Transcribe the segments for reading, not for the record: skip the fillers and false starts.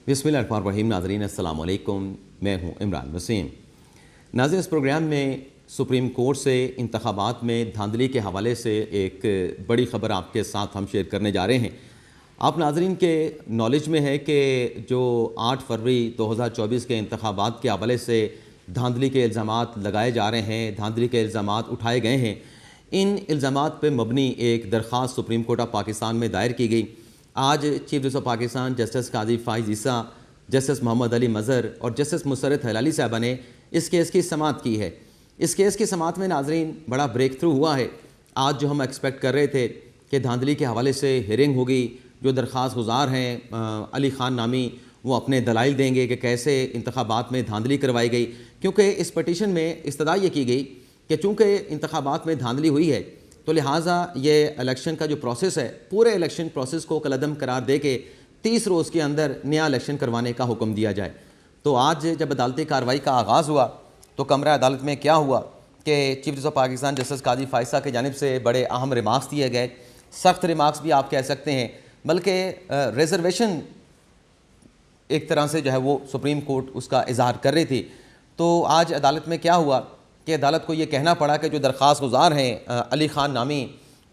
बिस्मिल्लाहिर्रहमानिर्रहीम। नाज़रीन अस्सलाम वालेकुम, मैं हूँ इमरान वसीम। नाज़रीन, इस प्रोग्राम में सुप्रीम कोर्ट से इंतखाबात में धांधली के हवाले से एक बड़ी ख़बर आपके साथ हम शेयर करने जा रहे हैं। आप नाज़रीन के नॉलेज में है कि जो 8 फरवरी 2024 के इंतखाबात के हवाले से धांधली के इल्ज़ामात लगाए जा रहे हैं, धांधली के इल्ज़ामात उठाए गए हैं, इन इल्ज़ामात पर मबनी एक दरख्वास्त सुप्रीम कोर्ट ऑफ पाकिस्तान में दायर की गई। आज chief justice of Pakistan justice Qazi Faez Isa, justice Mohammad Ali Mazhar और जस्टिस मुसर्रत हलाली साहबा ने इस केस की समाअत की है। इस केस की समाअत में नाज़रीन बड़ा ब्रेक थ्रू हुआ है। आज जो हम एक्सपेक्ट कर रहे थे कि धांधली के हवाले से हियरिंग होगी, जो दरख्वास्त गुज़ार हैं अली ख़ान नामी, वो अपने दलाइल देंगे कि कैसे इंतखाबात में धांधली करवाई गई, क्योंकि इस पटिशन में इस्तदा ये की गई कि चूँकि इंतखाबात में धांधली हुई है तो लिहाजा ये इलेक्शन का जो प्रोसेस है, पूरे इलेक्शन प्रोसेस को कलअदम करार दे के 30 रोज़ के अंदर नया इलेक्शन करवाने का हुक्म दिया जाए। तो आज जब अदालती कार्रवाई का आगाज़ हुआ तो कमरा अदालत में क्या हुआ कि chief justice of Pakistan justice Qazi Faez की जानिब से बड़े अहम रिमार्क्स दिए गए, सख्त रिमार्क्स भी आप कह सकते हैं, बल्कि रिजर्वेशन एक तरह से जो है वो सुप्रीम कोर्ट उसका इजहार कर रही थी। तो आज अदालत में क्या हुआ कि अदालत को ये कहना पड़ा कि जो दरख्वास्त गुज़ार हैं अली ख़ान नामी,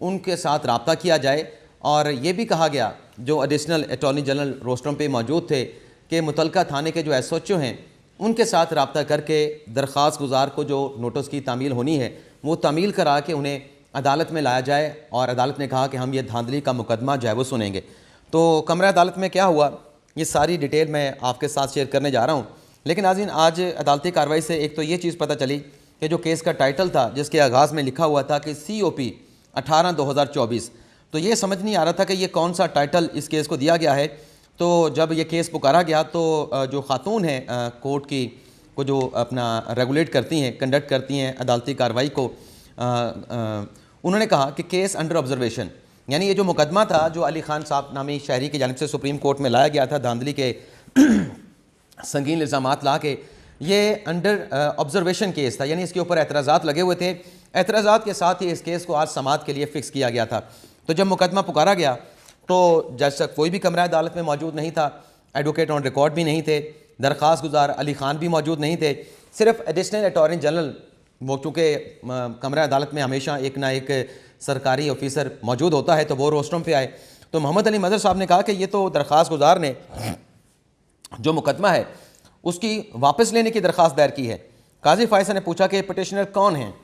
उनके साथ रब्ता किया जाए, और ये भी कहा गया जो एडिशनल अटॉर्नी जनरल रोस्टरम पे मौजूद थे कि मुतलका थाने के जो SHO हैं उनके साथ रब्ता करके दरख्वास्त गुज़ार को जो नोटिस की तामील होनी है वो तामील करा के उन्हें अदालत में लाया जाए। और अदालत ने कहा कि हम ये धांधली का मुकदमा जो है वो सुनेंगे। तो कमरा अदालत में क्या हुआ ये सारी डिटेल मैं आपके साथ शेयर करने जा रहा हूँ। लेकिन नाज़रीन, आज अदालती कार्रवाई से एक तो ये चीज़ पता चली कि जो केस का टाइटल था जिसके आगाज़ में लिखा हुआ था कि COP 18/2024, तो ये समझ नहीं आ रहा था कि ये कौन सा टाइटल इस केस को दिया गया है। तो जब ये केस पुकारा गया तो जो खातून हैं कोर्ट की को जो अपना रेगुलेट करती हैं, कंडक्ट करती हैं अदालती कार्रवाई को, उन्होंने कहा कि केस अंडर ऑब्जर्वेशन, यानी ये जो मुकदमा था जो अली ख़ान साहब नामी शहरी की जानिब से सुप्रीम कोर्ट में लाया गया था धांधली के संगीन इल्ज़ामात ला के, ये अंडर ऑब्जर्वेशन केस था, यानी इसके ऊपर एतराज़ात लगे हुए थे। एतराज़ात के साथ ही इस केस को आज समाअत के लिए फ़िक्स किया गया था। तो जब मुकदमा पुकारा गया तो जज तक कोई भी कमरा अदालत में मौजूद नहीं था, एडवोकेट ऑन रिकॉर्ड भी नहीं थे, दरख्वास्त गुज़ार अली ख़ान भी मौजूद नहीं थे, सिर्फ एडिशनल अटॉर्नी जनरल, वो चूँकि कमरा अदालत में हमेशा एक ना एक सरकारी ऑफिसर मौजूद होता है, तो वो रोस्टरम पे आए। तो मोहम्मद अली मज़हर साहब ने कहा कि ये तो दरख्वास्त गुज़ार ने जो मुकदमा है उसकी वापस लेने की दरख्वास्त दायर की है। काजी फ़ाइज़ ने पूछा कि पटिशनर कौन हैं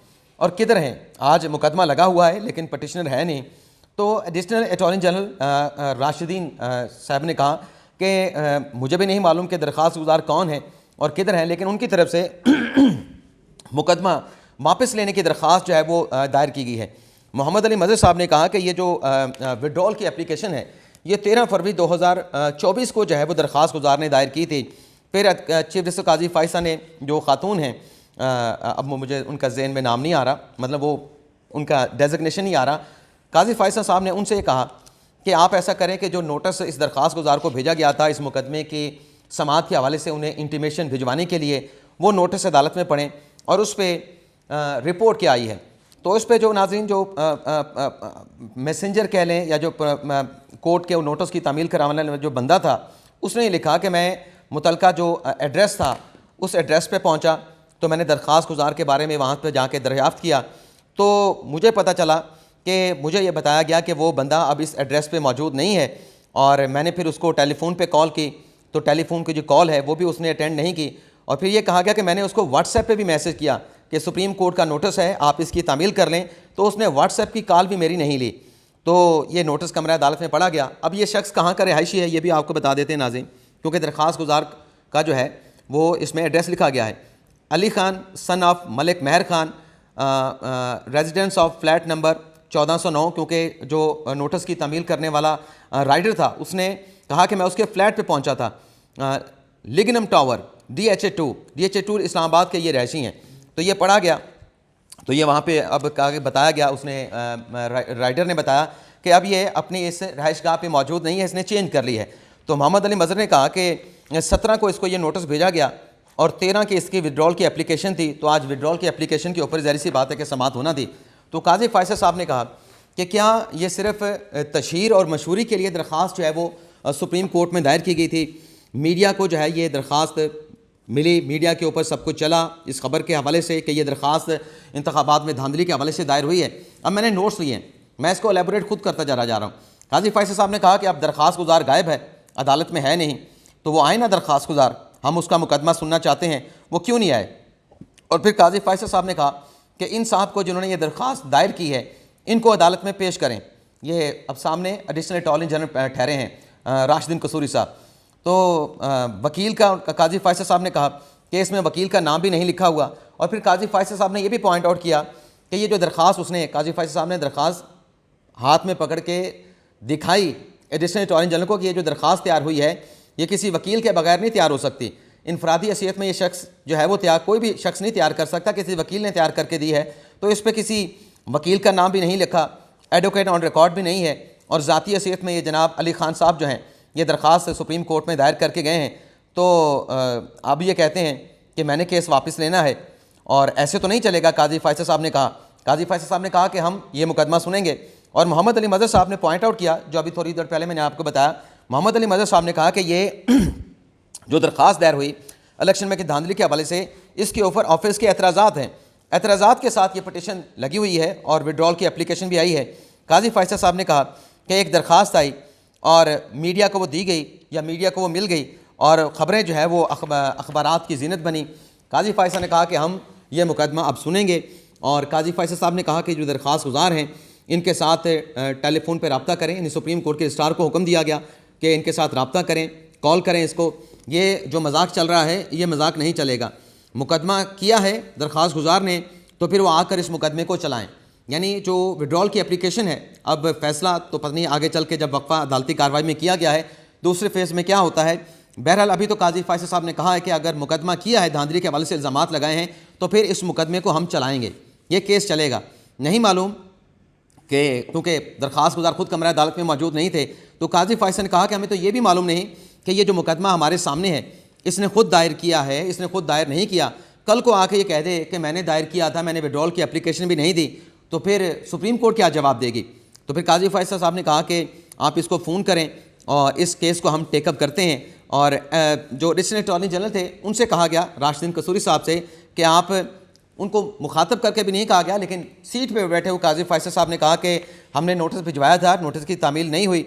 और किधर हैं। आज मुकदमा लगा हुआ है लेकिन पटिशनर है नहीं। तो एडिशनल अटॉर्नी जनरल राशिदीन साहब ने कहा कि मुझे भी नहीं मालूम कि दरख्वास्त गुज़ार कौन है और किधर हैं, लेकिन उनकी तरफ से मुकदमा वापस लेने की दरख्वास्त जो है वो दायर की गई है। मोहम्मद अली मज़हर साहब ने कहा कि ये जो विड्रॉल की एप्लीकेशन है ये 13 फरवरी 2024 को जो है वो दरख्वास्त गुज़ार ने दायर की थी। फिर चीफ जस्टिस काजी फ़ाइज़ ने जो खातून हैं, अब मुझे उनका ज़हन में नाम नहीं आ रहा, मतलब वो उनका डेजिग्नेशन नहीं आ रहा, काजी फ़ाइज़ साहब ने उनसे कहा कि आप ऐसा करें कि जो नोटिस इस दरख्वास्त गुज़ार को भेजा गया था इस मुकदमे की समाअत के हवाले से उन्हें इंटीमेशन भिजवाने के लिए, वो नोटिस अदालत में पढ़ें और उस पर रिपोर्ट क्या आई है। तो उस पर जो नाज़रीन जो मैसेंजर कह लें या जो कोर्ट के नोटिस की तामील कराने वाला जो बंदा था, उसने लिखा कि मैं मुतलका जो एड्रेस था उस एड्रेस पे पहुंचा, तो मैंने दरख्वास्त गुज़ार के बारे में वहाँ पे जाके दरियाफ़्त किया, तो मुझे पता चला कि मुझे ये बताया गया कि वो बंदा अब इस एड्रेस पे मौजूद नहीं है। और मैंने फिर उसको टेलीफोन पे कॉल की, तो टेलीफोन की जो कॉल है वो भी उसने अटेंड नहीं की। और फिर ये कहा गया कि मैंने उसको व्हाट्सएप पे भी मैसेज किया कि सुप्रीम कोर्ट का नोटिस है, आप इसकी तामील कर लें, तो उसने व्हाट्सएप की कॉल भी मेरी नहीं ली। तो ये नोटिस कमरा अदालत में पढ़ा गया। अब ये शख्स कहाँ का रिहायशी है ये भी आपको बता देते हैं नाज़रीन, क्योंकि दरख्वास्त गुज़ार का जो है वो इसमें एड्रेस लिखा गया है, Ali Khan son of Malik Mehar Khan, residence of flat number 1409, क्योंकि जो नोटिस की तामील करने वाला राइडर था उसने कहा कि मैं उसके फ्लैट पे पहुंचा था, लिगनम टावर DHA2 इस्लामाबाद के ये रहशी हैं। तो ये पढ़ा गया, तो ये वहाँ पे अब बताया गया, उसने राइडर ने बताया कि अब ये अपनी इस रहायशगाह पे मौजूद नहीं है, इसने चेंज कर ली है। तो मोहम्मद अली मज़हर ने कहा कि 17 को इसको ये नोटिस भेजा गया और 13 की इसकी विड्रॉल की एप्लीकेशन थी, तो आज विड्रॉल की एप्लीकेशन के ऊपर ज़ाहिर सी बात है कि समाअत होना थी। तो काजी फ़ाइज़ साहब ने कहा कि क्या ये सिर्फ तशहीर और मशहूरी के लिए दरख्वास्त जो है वो सुप्रीम कोर्ट में दायर की गई थी, मीडिया को जो है ये दरख्वास्त मिली, मीडिया के ऊपर सब कुछ चला इस खबर के हवाले से कि ये दरख्वास्त इंतखाबात में धांधली के हवाले से दायर हुई है। अब मैंने नोट्स लिए हैं, मैं इसको एलेबोरेट खुद करता जा रहा हूँ। काजी फैसल साहब ने कहा कि अब दरख्वास्त गुजार गायब है, अदालत में है नहीं, तो वो आए ना दरख्वास्त गुजार, हम उसका मुकदमा सुनना चाहते हैं, वो क्यों नहीं आए। और फिर काजी फैसल साहब ने कहा कि इन साहब को जिन्होंने ये दरख्वास्त दायर की है इनको अदालत में पेश करें। ये अब सामने एडिशनल अटॉर्नी जनरल ठहरे हैं राशिदीन कसूरी साहब। तो वकील का काजी फैसल साहब ने कहा कि इसमें वकील का नाम भी नहीं लिखा हुआ। और फिर काजी फैसल साहब ने यह भी पॉइंट आउट किया कि ये जो दरख्वास्त उसने काजी फैसल साहब ने दरख्वास्त हाथ में पकड़ के दिखाई एडिशनल अटॉर्नी जनरल को कि ये जो दरख्वास्त तैयार हुई है ये किसी वकील के बगैर नहीं तैयार हो सकती। इनफरादी हैसियत में ये शख्स जो है वो कोई भी शख्स नहीं तैयार कर सकता, किसी वकील ने तैयार करके दी है। तो इस पर किसी वकील का नाम भी नहीं लिखा, एडवोकेट ऑन रिकॉर्ड भी नहीं है। और ज़ाती हैसियत में ये जनाब अली खान साहब जो हैं ये दरख्वास्त सुप्रीम कोर्ट में दायर करके गए हैं। तो अब ये कहते हैं कि मैंने केस वापस लेना है और ऐसे तो नहीं चलेगा। काजी फैसल साहब ने कहा, काजी फैसल साहब ने कहा कि हम ये मुकदमा सुनेंगे। और मोहम्मद अली मजहर साहब ने पॉइंट आउट किया, जो अभी थोड़ी देर पहले मैंने आपको बताया, मोहम्मद अली मजहर साहब ने कहा कि ये जो दरख्वास्त दायर हुई इलेक्शन में की धांधली के हवाले से, इसके ऊपर ऑफिस के एतराज़ात हैं, एतराज़ात के साथ ये पटिशन लगी हुई है और विड्रॉल की एप्लीकेशन भी आई है। काजी फैसल साहब ने कहा कि एक दरख्वास्त आई और मीडिया को वो दी गई या मीडिया को वो मिल गई और ख़बरें जो है वो अखबारात की जीनत बनी। काजी फैसल ने कहा कि हम ये मुकदमा अब सुनेंगे। और काजी फैसल साहब ने कहा कि जो दरख्वास्त गुजार हैं इनके साथ टेलीफोन पर रब्ता करें, यानी सुप्रीम कोर्ट के रजिस्ट्रार को हुक्म दिया गया कि इनके साथ रब्ता करें, कॉल करें इसको। ये जो मजाक चल रहा है ये मजाक नहीं चलेगा। मुकदमा किया है दरख्वास्त गुजार ने तो फिर वो आकर इस मुकदमे को चलाएं। यानी जो विड्रॉल की एप्लीकेशन है, अब फैसला तो पता नहीं आगे चल के जब वक्फा अदालती कार्रवाई में किया गया है दूसरे फेज़ में क्या होता है। बहरहाल अभी तो काजी फैसल साहब ने कहा है कि अगर मुकदमा किया है, धांधली के हवाले से इल्ज़ामात लगाए हैं, तो फिर इस मुकदमे को हम चलाएँगे, ये केस चलेगा। नहीं मालूम कि क्योंकि दरख्वास्त गुजार खुद कमरा अदालत में मौजूद नहीं थे, तो काजी फैसल ने कहा कि हमें तो ये भी मालूम नहीं कि ये जो मुकदमा हमारे सामने है इसने खुद दायर किया है, इसने खुद दायर नहीं किया। कल को आके ये कह दे कि मैंने दायर किया था, मैंने विड्रॉल की एप्लीकेशन भी नहीं दी, तो फिर सुप्रीम कोर्ट क्या जवाब देगी। तो फिर काजी फैसल साहब ने कहा कि आप इसको फ़ोन करें और इस केस को हम टेकअप करते हैं। और जो एडिशनल अटॉर्नी जनरल थे उनसे कहा गया, राशिदीन कसूरी साहब से, कि आप उनको मुखातब करके भी नहीं कहा गया, लेकिन सीट पे बैठे हुए काजी फैसल साहब ने कहा कि हमने नोटिस भिजवाया था, नोटिस की तामील नहीं हुई।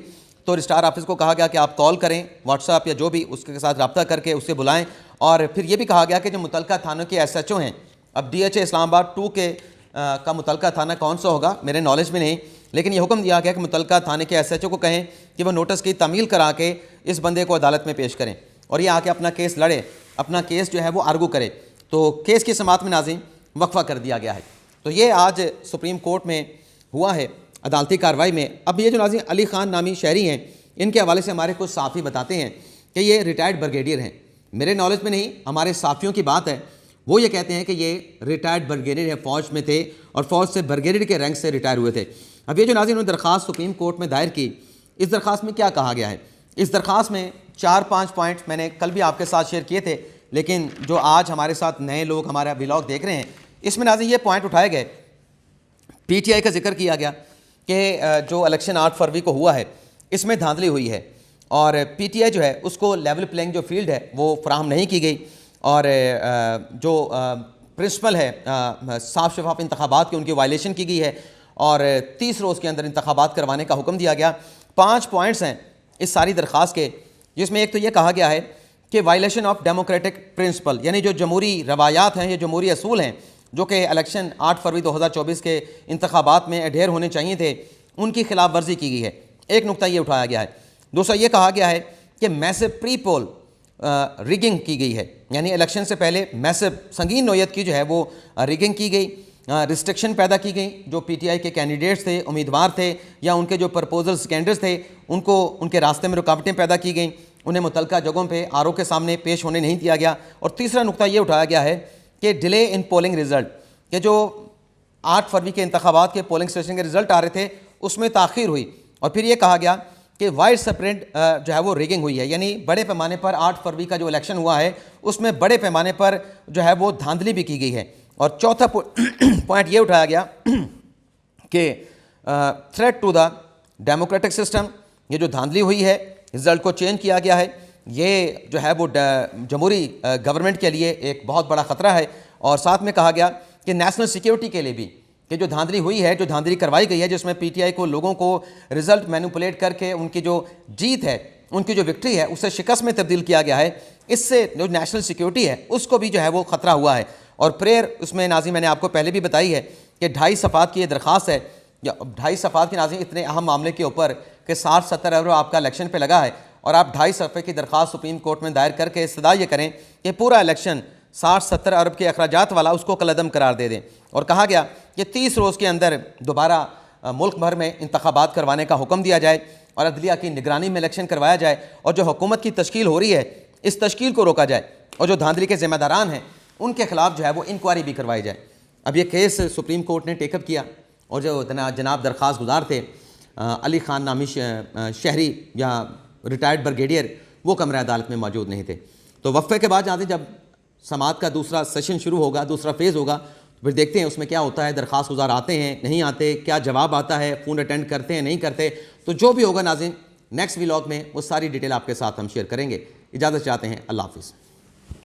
तो रजिस्ट्रार ऑफिस को कहा गया कि आप कॉल करें, व्हाट्सएप या जो भी उसके साथ रब्ता करके उससे बुलाएं। और फिर ये भी कहा गया कि जो मुतलका थानों के SHO हैं, अब DHA इस्लामाबाद 2 के का मुतलका थाना कौन सा होगा मेरे नॉलेज में नहीं, लेकिन ये हुक्म दिया गया कि मुतलका थाने के SHO को कहें कि वह नोटिस की तामील करा के इस बंदे को अदालत में पेश करें और ये आके अपना केस लड़े, अपना केस जो है वो आर्गू करे। तो केस की समाअत में नाज़रीन वक्फा कर दिया गया है। तो ये आज सुप्रीम कोर्ट में हुआ है अदालती कार्रवाई में। अब ये जो नाज़रीन अली खान नामी शहरी हैं, इनके हवाले से हमारे कुछ साफ़ी बताते हैं कि ये रिटायर्ड ब्रिगेडियर हैं। मेरे नॉलेज में नहीं, हमारे साफ़ियों की बात है, वो ये कहते हैं कि ये रिटायर्ड ब्रिगेडियर है, फ़ौज में थे और फ़ौज से ब्रिगेडियर के रैंक से रिटायर हुए थे। अब ये जो नाज़रीन उन्होंने दरख्वास्त सुप्रीम कोर्ट में दायर की, इस दरख्वास्त में क्या कहा गया है? इस दरख्वास्त में 4-5 पॉइंट मैंने कल भी आपके साथ शेयर किए थे, लेकिन जो आज हमारे साथ नए लोग हमारा व्लॉग देख रहे हैं, इसमें नाज़रीन ये पॉइंट उठाए गए। PTI का जिक्र किया गया कि जो इलेक्शन 8 फरवरी को हुआ है इसमें धांधली हुई है और PTI जो है उसको लेवल प्लेइंग जो फील्ड है वो फराहम नहीं की गई और जो प्रिंसिपल है साफ शफाफ इंतखाबात की उनकी वायलेशन की गई है और 30 रोज़ के अंदर इंतखाबात करवाने का हुक्म दिया गया। 5 पॉइंट्स हैं इस सारी दरख्वास्त के, जिसमें एक तो ये कहा गया है कि वायलेशन ऑफ डेमोक्रेटिक प्रिंसिपल, यानी जो जमहूरी रवायात हैं, ये जमहूरी असूल हैं जो कि इलेक्शन 8 फरवरी 2024 के इंतखाबात में अडेयर होने चाहिए थे, उनकी खिलाफ वर्जी की गई है। एक नुकता ये उठाया गया है। दूसरा ये कहा गया है कि मैसिव प्री पोल रिगिंग की गई है, यानी इलेक्शन से पहले मैसिव संगीन नोयत की जो है वो रिगिंग की गई, रिस्ट्रिक्शन पैदा की गई। जो PTI के कैंडिडेट्स थे, उम्मीदवार थे या उनके जो प्रपोजल कैंडिडेट्स थे, उनको उनके रास्ते में रुकावटें पैदा की गई, उन्हें मुतलका जगहों पे RO के सामने पेश होने नहीं दिया गया। और तीसरा नुकता ये उठाया गया है कि डिले इन पोलिंग रिज़ल्ट, कि जो 8 फरवरी के इंतखाबात के पोलिंग स्टेशन के रिज़ल्ट आ रहे थे उसमें ताख़ीर हुई। और फिर ये कहा गया कि वाइड स्प्रेड जो है वो रिगिंग हुई है, यानी बड़े पैमाने पर 8 फरवरी का जो इलेक्शन हुआ है उसमें बड़े पैमाने पर जो है वो धांधली भी की गई है। और चौथा पॉइंट ये उठाया गया कि threat to the democratic system, ये जो धांधली हुई है, रिजल्ट को चेंज किया गया है, ये जो है वो जमहूरी गवर्नमेंट के लिए एक बहुत बड़ा ख़तरा है। और साथ में कहा गया कि नेशनल सिक्योरिटी के लिए भी कि जो धांधली हुई है, जो धांधली करवाई गई है, जिसमें पीटीआई को लोगों को रिजल्ट मैनिपुलेट करके उनकी जो जीत है, उनकी जो विक्ट्री है, उसे शिकस्त में तब्दील किया गया है, इससे जो नेशनल सिक्योरिटी है उसको भी जो है वो ख़तरा हुआ है। और प्रेयर उसमें नाज़रीन मैंने आपको पहले भी बताई है कि 2.5 सफ़ात की ये दरख्वास्त है, या 2.5 सफ़ात की नाज़रीन इतने अहम मामले के ऊपर कि 60-70 अरब आपका इलेक्शन पे लगा है और आप 2.5 सफ़े की दरख्वास्त सुप्रीम कोर्ट में दायर करके इस्तदा ये करें कि पूरा इलेक्शन 60-70 अरब के अखराजात वाला उसको कलअदम करार दे दें। और कहा गया कि 30 रोज़ के अंदर दोबारा मुल्क भर में इंतखाबात करवाने का हुक्म दिया जाए और अदलिया की निगरानी में इलेक्शन करवाया जाए और जो हुकूमत की तश्कील हो रही है इस तश्कील को रोका जाए और जो धांधली के ज़िम्मेदारान हैं उनके खिलाफ जो है वो इंक्वायरी भी करवाई जाए। अब ये केस सुप्रीम कोर्ट ने टेकअप किया और जो जनाब दरख्वास्त गुजार थे अली ख़ान नामी शहरी या रिटायर्ड ब्रिगेडियर, वो कमरा अदालत में मौजूद नहीं थे। तो वक्फे के बाद जाते जब समात का दूसरा सेशन शुरू होगा, दूसरा फेज़ होगा, तो फिर देखते हैं उसमें क्या होता है। दरख्वास्त गुजार आते हैं, नहीं आते, क्या जवाब आता है, फ़ोन अटेंड करते हैं, नहीं करते। तो जो भी होगा नाज़रीन नेक्स्ट व्लॉग में वो सारी डिटेल आपके साथ हम शेयर करेंगे। इजाज़त चाहते हैं, अल्लाह हाफ़िज़।